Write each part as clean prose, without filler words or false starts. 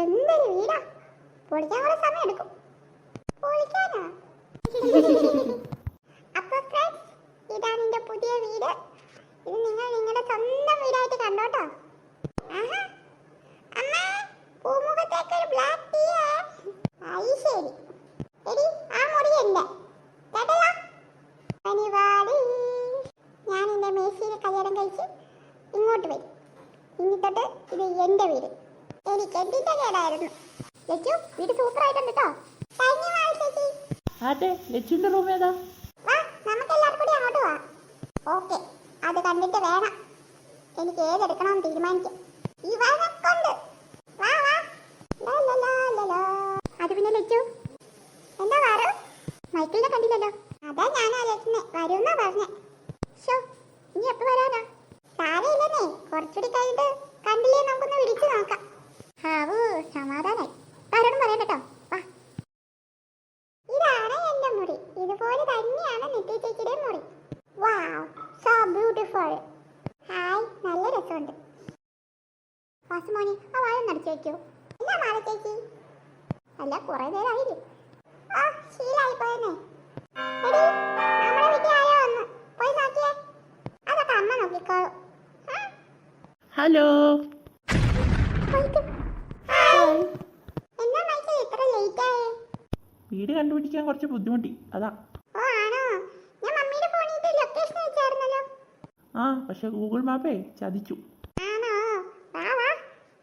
എന്തൊരു വീടാ, പൊളിക്കാൻ കൂടെ സമയം എടുക്കും. പൊളിക്കാനാ? അപ്പൊ ഫ്രണ്ട്സ്, ഇതാണ് എന്റെ പുതിയ വീട്. ഇത് നിങ്ങൾ നിങ്ങളുടെ സ്വന്തം വീടായിട്ട് കണ്ടോട്ടോ. അമ്മേ, പൂമുഖത്തേക്ക് ഒരു ബ്ലാക്ക് ടീ. ആയി ശരി. എടി, ആ മുറി എന്റെ കേട്ടല്ലോ. പനിവാടി ഞാൻ എന്റെ മേശിനെ കല്യാണം കഴിച്ച് ഇങ്ങോട്ട് വരും. ഇനി തൊട്ട് ഇത് എന്റെ വീട്. എനിക്ക് എന്തിന്റെ കേടായിരുന്നു. ലച്ചു, വീട് സൂപ്പർ ആയിട്ടുണ്ട് കേട്ടോ. അതെ, ലച്ചുവിന്റെ റൂം ഏതാ? വാ, നമുക്ക് എല്ലാവർക്കും കൂടി അങ്ങോട്ട് പോവാം. ഓക്കെ, അത് കണ്ടിട്ട് വേണം എനിക്ക് ഏതെടുക്കണമെന്ന് തീരുമാനിക്കാം. ഇവനെ കൊണ്ട് വാ വാ. അത് പിന്നെ ലച്ചു, എന്താ വാറു? മൈക്കിളിനെ കണ്ടില്ലല്ലോ. അതാ ഞാൻ ആലോചിക്കുന്നേ, വരുമെന്നാ പറഞ്ഞേ. ഷോ, ഇനി എപ്പോ വരാനാ? സാരമില്ലെന്നേ, കുറച്ചുകൂടി കഴിഞ്ഞിട്ട് കണ്ടില്ലേ നമുക്കൊന്ന് വിളിച്ചു നോക്കാം. ഹാവൂ, സമാധാനായി. ആരോടും പറയണ്ട കേട്ടോ. വാ, ഇതാണ് എന്റെ മുറി. ഇതുപോലെ തന്നെയാണ് നിത്യ ചേച്ചിയുടെ മുറി. വാവ്, സോ ബ്യൂട്ടിഫുൾ. ഹായ്, നല്ല രസമുണ്ട്. വാസുമോനി, ആ വാഴ നടച്ചു വെക്കോ. എന്താ മാള ചേച്ചി? അല്ല, കുറെ നേരമായില്ലേ. ആ, ശീലായി പോയെന്നേ. എടി, നമ്മുടെ വീട്ടിൽ ആരോ വന്നു. പോയി നോക്കിയേ. അതൊക്കെ അമ്മ നോക്കിക്കോളൂ. ഹലോ. എന്താ മൈക്കിൾ ഇത്ര ലേറ്റ് ആയേ? വീട് കണ്ടുപിടിക്കാൻ കുറച്ച് ബുദ്ധിമുട്ടി, അതാ. ഓ ആണോ? ഞാൻ മമ്മിയുടെ ഫോണിൽ ലൊക്കേഷൻ അയച്ചായിരുന്നല്ലോ. ആ, പക്ഷെ ഗൂഗിൾ മാപ്പേ ചതിച്ചു. ആണോ? വാ വാ,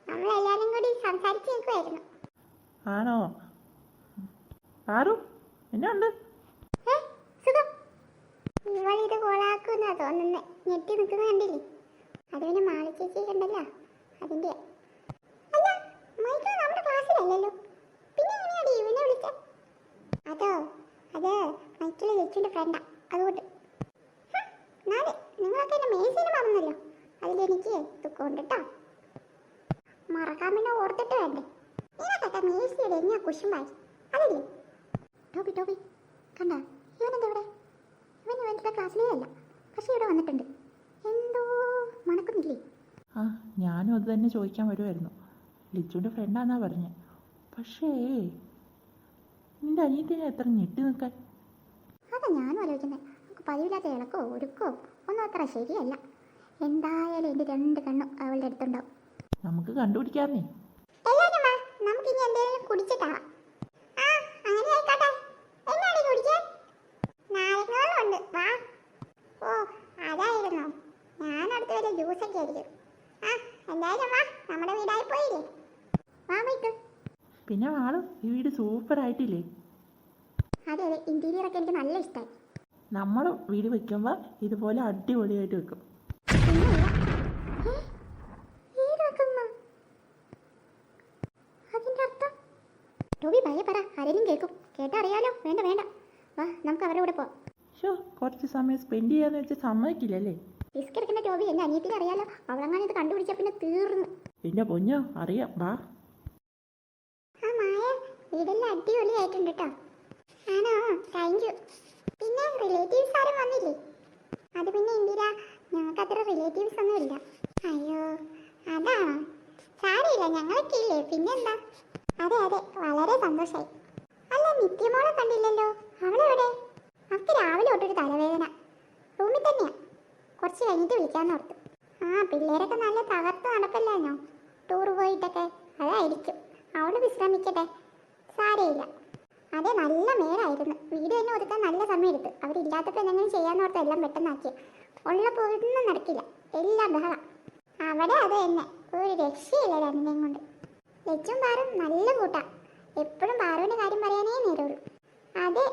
നമ്മളെല്ലാരും കൂടി സംസാരിച്ച് നിൽക്കുമായിരുന്നു. ആണോ? ആറു എന്നാ ഉണ്ട്? സുഖം. ഇവളിത് കോളാക്കുന്നാ തോന്നുന്നേ. ഞെട്ടി നിൽക്കുന്ന കണ്ടില്ലേ? അത് പിന്നെ മാളി ചേച്ചി കണ്ടല്ലോ, അതിന്റെ. അല്ല, മൈക്കിൾ നമ്മുടെ ക്ലാസ്സിലല്ലല്ലോ, പിന്നെ എങ്ങനെയാടി ഇവനെ വിളിച്ചേ? അതോ, അത് മൈക്കിൾ ചേച്ചിയുടെ ഫ്രണ്ടാ, അതുകൊണ്ട്. നാല് നിങ്ങളൊക്കെ എന്റെ മേശീന് പറഞ്ഞല്ലോ, അതിലെനിക്ക് തുക്കമുണ്ട് കേട്ടോ. മറക്കാൻ പിന്നെ ഓർത്തിട്ട് വേണ്ടേ? നിനക്കൊക്കെ മേശയുടെ എങ്ങനെയാ കുശുമ്പായി, അതല്ലേ? ടോബി ടോബി കണ്ട, ഇവനെന്താ ഇവിടെ? ഇവൻ ഇവൻ്റെ ക്ലാസ്സിലേ അല്ല, പക്ഷെ ഇവിടെ വന്നിട്ടുണ്ട്. എന്തോ മണക്കുന്നില്ലേ? ആ, ഞാനും അത് തന്നെ ചോദിക്കാൻ വരുമായിരുന്നു. ലിച്ചുവിൻ്റെ ഫ്രണ്ടാന്നാ പറഞ്ഞത്. പക്ഷേ നിന്റെ അനിയത്തിനെ എത്ര ഞെട്ടി നിൽക്കാൻ? അതാ ഞാനും ആലോചിക്കുന്നത്. നമുക്ക് പതിവില്ലാത്ത ഇളക്കോ ഒരുക്കോ ഒന്നും അത്ര ശരിയല്ല. എന്തായാലും എൻ്റെ രണ്ട് കണ്ണും അവളുടെ അടുത്തുണ്ടാവും. നമുക്ക് കണ്ടുപിടിക്കാന്നേ. നമുക്ക് ഇനി എന്തെങ്കിലും കുടിച്ചിട്ടാവാം. ആ, അങ്ങനെ ആയിക്കോട്ടെ. എന്നാടി കുടിക്കാൻ? നാരങ്ങളുണ്ട്, വാ. ഓ, അതായിരുന്നോ? ഞാൻ അടുത്ത് വരെ ജ്യൂസൊക്കെ ആയിരിക്കും. ആ, എന്തായാലും വാ, നമ്മുടെ വീടായി പോയില്ലേ. വാ മൈക്കിൾ. പിന്നെ ആളും ഈ വീട് സൂപ്പർ ആയിട്ടില്ലേ? അതെ അതെ, ഇന്റീരിയർ ഒക്കെ എനിക്ക് നല്ല ഇഷ്ടമായി. നമ്മൾ വീട് വെക്കുമ്പോൾ ഇതുപോലെ അടിപൊളിയായിട്ട് വെക്കും. അതിന്റെ അർത്ഥം ടോബി ഭയ പറ, ആരെങ്കിലും കേൾക്കും. കേട്ടറിയാലോ. വേണ്ട വേണ്ട, വാ നമുക്ക് അവരുടെ കൂടെ പോവാം. ഷോ, കുറച്ച് സമയം സ്പെൻഡ് ചെയ്യാന്ന് വെച്ചാൽ സമ്മതിക്കില്ലല്ലേ? റിസ്ക് എടുക്കുന്ന ടോബി, എന്റെ അനിയത്തിനെ അറിയാലോ. അവളങ്ങനെ ഇത് കണ്ടുപിടിച്ച പിന്നെ തീർന്നു. പിന്നെ പൊന്നോ, അറിയാം, വാ. ആ മായ, വീടെല്ലാം അടിപൊളിയായിട്ടുണ്ട് കേട്ടോ. ആണോ? Thank you. പിന്നെ റിലേറ്റീവ്സ് ആരും വന്നില്ലേ? അത് പിന്നെ ഇന്ദിര, ഞങ്ങൾക്ക് അത്ര റിലേറ്റീവ്സ് ഒന്നും ഇല്ല. അയ്യോ, അതാണോ? സാരമില്ല, ഞങ്ങളൊക്കെ ഇല്ലേ, പിന്നെന്താ. അതെ അതെ, വളരെ സന്തോഷമായി. അല്ല, നിത്യമോളെ കണ്ടില്ലല്ലോ, അവളെവിടെ? അവൾക്ക് രാവിലെ തൊട്ടൊരു തലവേദന. റൂമിൽ തന്നെയാ. കുറച്ച് കഴിഞ്ഞിട്ട് വിളിക്കാമെന്ന് ഓർത്തു. ആ, പിള്ളേരൊക്കെ നല്ല തകർത്ത് നടക്കല്ലാഞ്ഞോ ടൂർ പോയിട്ടൊക്കെ, അതായിരിക്കും. അവള് വിശ്രമിക്കട്ടെ, സാരമില്ല. അതെ, നല്ല മേലായിരുന്നു. വീട് തന്നെ ഒതുക്കാൻ നല്ല സമയം എടുത്ത്. അവരില്ലാത്തപ്പോൾ എന്തെങ്കിലും ചെയ്യാന്ന് ഓർത്ത് എല്ലാം പെട്ടെന്നാക്കി. ഉള്ളപ്പോൾ ഒന്നും നടക്കില്ല, എല്ലാം ബഹളം. അവിടെ അത് തന്നെ, ഒരു രക്ഷയില്ല രണ്ടിനെയും കൊണ്ട്. ലച്ചും പാറും നല്ല കൂട്ടാ. എപ്പോഴും പാറുവിൻ്റെ കാര്യം പറയാനേ നേരമുള്ളൂ. അതെ,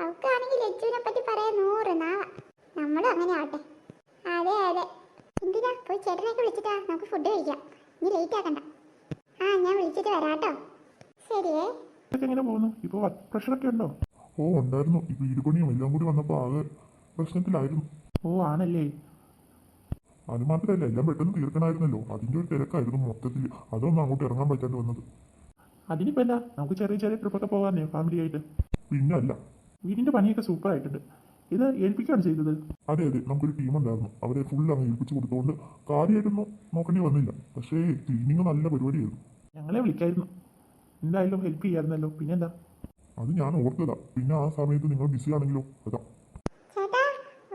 അവൾക്കാണെങ്കിൽ ലച്ചുവിനെ പറ്റി പറയാൻ 100 നാവാ. നമ്മളും അങ്ങനെ ആവട്ടെ. അതെ അതെ. എന്തിനാ, പോയി ചേട്ടനെയൊക്കെ വിളിച്ചിട്ടാ നമുക്ക് ഫുഡ് കഴിക്കാം. ഇനി ലേറ്റ് ആക്കണ്ട. ആ, ഞാൻ വിളിച്ചിട്ട് വരാട്ടോ. ശരിയേ. എങ്ങനെ പോകുന്നു? ഇപ്പൊ പ്രശ്നമൊക്കെ ഉണ്ടോ? ഓ, ഉണ്ടായിരുന്നു. ഈ വീട് പണിയും എല്ലാം കൂടി വന്നപ്പോൾ ആകെ പ്രശ്നത്തിലായിരുന്നു. ഓ, ആണല്ലേ? അത് മാത്രമല്ല, എല്ലാം പെട്ടെന്ന് തീർക്കണമായിരുന്നല്ലോ. അതിന്റെ ഒരു തിരക്കായിരുന്നു മൊത്തത്തിൽ. അതൊന്നും അങ്ങോട്ട് ഇറങ്ങാൻ പറ്റാണ്ട് വന്നത്. അതിനിപ്പോൾ എന്താ, നമുക്ക് ചെറിയ ചെറിയ ട്രിപ്പൊക്കെ പോകാമെന്നേ ഫാമിലി ആയിട്ട്. പിന്നെ അല്ല, വീടിൻ്റെ പണിയൊക്കെ സൂപ്പർ ആയിട്ടുണ്ട്. ഇത് ഏൽപ്പിക്കുകയാണ് ചെയ്തത്. അതെ അതെ, നമുക്കൊരു ടീം ഉണ്ടായിരുന്നു. അവരെ ഫുൾ അങ്ങ് ഏൽപ്പിച്ചു കൊടുത്തുകൊണ്ട് കാര്യമായിട്ടൊന്നും നോക്കേണ്ടി വന്നില്ല. പക്ഷേ ക്ലീനിങ് നല്ല പരിപാടിയായിരുന്നു. ഞങ്ങളെ വിളിക്കായിരുന്നു, എന്തായാലും ഹെൽപ്പ് ചെയ്യായിരുന്നല്ലോ. പിന്നെന്താ? അത് ഞാൻ ഓർത്തതാ. പിന്നെ ആ സമയത്ത് നിങ്ങൾ ബിസി ആണെങ്കിലോ അതാ. ചേട്ടാ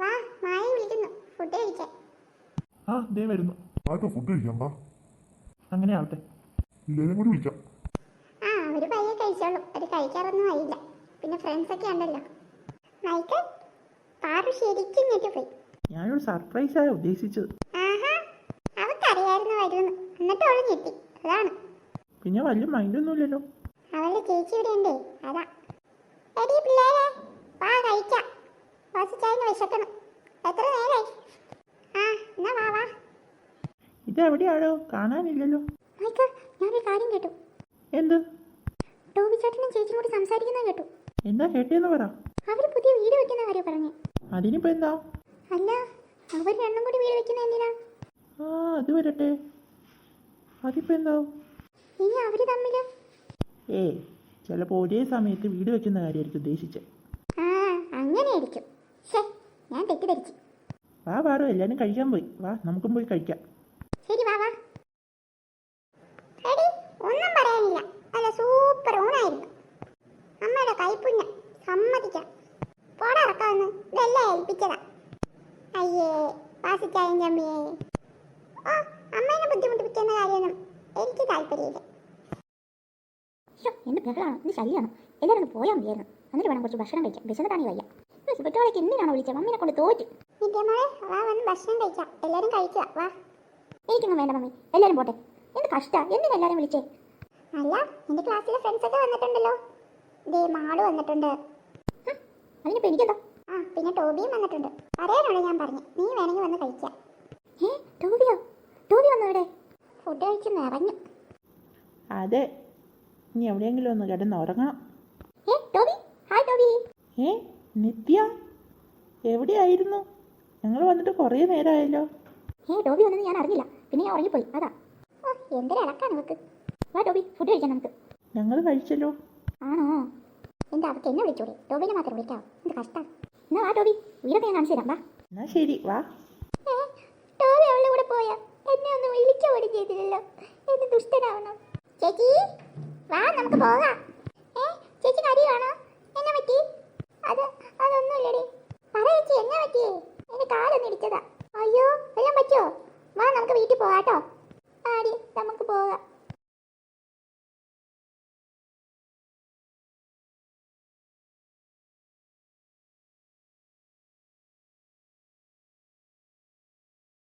വാ, മായ വിളിക്കുന്നു ഫുഡ് കഴിക്കാൻ. ആ ദേ വരുന്നു. ആട്ടോ ഫുഡ് കഴിക്കാം വാ. അങ്ങനെ ആവട്ടെ. ഇല്ലേലും കൂടി വിളിക്കാം. ആ ഒരു പയ്യെ കഴിച്ചോളൂ, ഒരു കഴിക്കാറൊന്നും ആയില്ല. പിന്നെ ഫ്രണ്ട്സ് ഒക്കെ ഉണ്ടല്ലോ. മൈക്കൽ പാറു ശരിക്കും ഞെട്ടിപ്പോയി. ഞാനൊരു സർപ്രൈസാണ് ഉദ്ദേശിച്ചത്. ആഹാ, അവക്കറിയായിരുന്നു വരുമെന്ന്, എന്നിട്ട് അവള് ഞെട്ടി. അതാണ്. പിന്നെ വലിയ മൈൻഡൊന്നുമില്ലല്ലോ. അവളുടെ ചേച്ചി ഇവിടെ ഉണ്ടേ, അതാ. എടി പിള്ളേരെ വാ കഴിക്കാം, വാസിച്ചായന് വിശക്കണം. എത്ര നേരായി? ആ എന്നാ വാ വാ. ഇതെവിടെയാണോ? കാണാനില്ലല്ലോ. മൈക്കൽ ഞാനൊരു കാര്യം കേട്ടു. എന്ത്? ടോബി ചേട്ടനും ചേച്ചിയും കൂടി സംസാരിക്കുന്നത് കേട്ടു. എന്താ കേട്ടേന്ന് പറ. അവര് പുതിയ വീട് വെക്കുന്ന കാര്യം പറഞ്ഞു. അതിനിപ്പോ എന്താ? അല്ല, അവർ രണ്ടും കൂടി വീട് വെക്കുന്ന എന്തിനാ? ആ അത് വരട്ടെ, അതിപ്പോ എന്താ? ഇനി അവര് തമ്മില് ചിലപ്പോൾ ഒരേ സമയത്ത് വീട് വെക്കുന്ന കാര്യമായിരിക്കും ഉദ്ദേശിച്ചത്. ആ അങ്ങനെയായിരിക്കും. ശേ, ഞാൻ തെറ്റിദ്ധരിച്ചു. വാ പാറു, എല്ലാവരും കഴിക്കാൻ പോയി. വാ നമുക്കും പോയി കഴിക്കാം. ശരി വാ വാ. എടി ഒന്നും പറയാനില്ല, നല്ല സൂപ്പർ ഊണായിരുന്നു. അമ്മയുടെ കൈപ്പുണ്യം സമ്മതിക്കാം. പോടാ ഇറക്കാമെന്ന് ഇതെല്ലാം ഏൽപ്പിച്ചതാ. അയ്യേ വാസിച്ചായൻ്റെ അമ്മയെ. ഓ അമ്മേനെ ബുദ്ധിമുട്ടിപ്പിക്കുന്ന കാര്യമൊന്നും എനിക്ക് താല്പര്യമില്ല. എന്ത് ബഹളാണോ? ഇത് ശല്യമാണോ? എല്ലാവരും ഒന്ന് പോയാൽ മതിയായിരുന്നു. എന്നിട്ട് വേണം കുറച്ച് ഭക്ഷണം കഴിക്കാം. വിശന്നിട്ടാണ് വയ്യ. കുട്ടികളൊക്കെ എന്തിനാണോ വിളിച്ചത്? മമ്മീനെ കൊണ്ട് തോറ്റ്. നിത്യമോളെ വാ, വന്ന് ഭക്ഷണം കഴിക്കാം. എല്ലാവരും കഴിക്കുക വാ. എനിക്കൊന്നും വേണ്ട മമ്മി, എല്ലാവരും പോട്ടെ. എന്ത് കഷ്ടാ, എന്തിനാ എല്ലാവരും വിളിച്ചേ? അല്ല, എൻ്റെ ക്ലാസ്സിലെ ഫ്രണ്ട്സ് ഒക്കെ വന്നിട്ടുണ്ടല്ലോ. ദേ മാള് വന്നിട്ടുണ്ട്. അതിനിപ്പോൾ എനിക്കെന്താ? ആ പിന്നെ ടോബിയും വന്നിട്ടുണ്ട്. പറയാനാണ് ഞാൻ പറഞ്ഞു, നീ വേണമെങ്കിൽ വന്ന് കഴിക്കാം. ടോബിയോ? ടോബി വന്നു ഇവിടെ? ഫുഡ് കഴിച്ച് നിറഞ്ഞു. അതെ, ഇനി എവിടെയെങ്കിലും ഒന്ന് കിടന്ന് ഉറങ്ങണം. Toby, hi Toby. നിത്യ എവിടെയായിരുന്നു? ഞങ്ങൾ വന്നിട്ട് കുറേ നേരമായല്ലോ. ടോബി വന്നത് ഞാൻ അറിഞ്ഞില്ല. പിന്നെ ഞാൻ ഉറങ്ങിപ്പോയി, അതാ. ഓ എന്തൊരു ഇളക്കാണ് നമുക്ക്. വാ ടോബി, ഫുഡ് കഴിക്കാം നമുക്ക്. ഞങ്ങൾ കഴിച്ചല്ലോ. ആണോ? എന്താ അവർക്ക് എന്നെ വിളിച്ചോളൂ, ടോബിനെ മാത്രം വിളിക്കാവോ? എന്ത് കഷ്ടം. എന്നാ വാ ടോബി, വീടൊക്കെ ഞാൻ കാണിച്ചു തരാം. വാ. എന്നാ ശരി വാ. ടോബി അവളുടെ കൂടെ പോയാ എന്നെ ഒന്നും വിളിച്ചോ പോലും ചെയ്തില്ലല്ലോ. എന്ത് ദുഷ്ടനാവണം. ചേച്ചി വാ നമുക്ക് പോകാം. ചേച്ചി കറിയാണോ? എന്നെ പറ്റി? അതൊന്നുമില്ലടി. പറ ചേച്ചി എന്നെ പറ്റിയേ? എന്റെ കാലൊന്നും ഇടിച്ചതാ. അയ്യോ എല്ലാം പറ്റുമോ? വാ നമുക്ക് വീട്ടിൽ പോകാട്ടോ. ആടി നമുക്ക് പോകാം.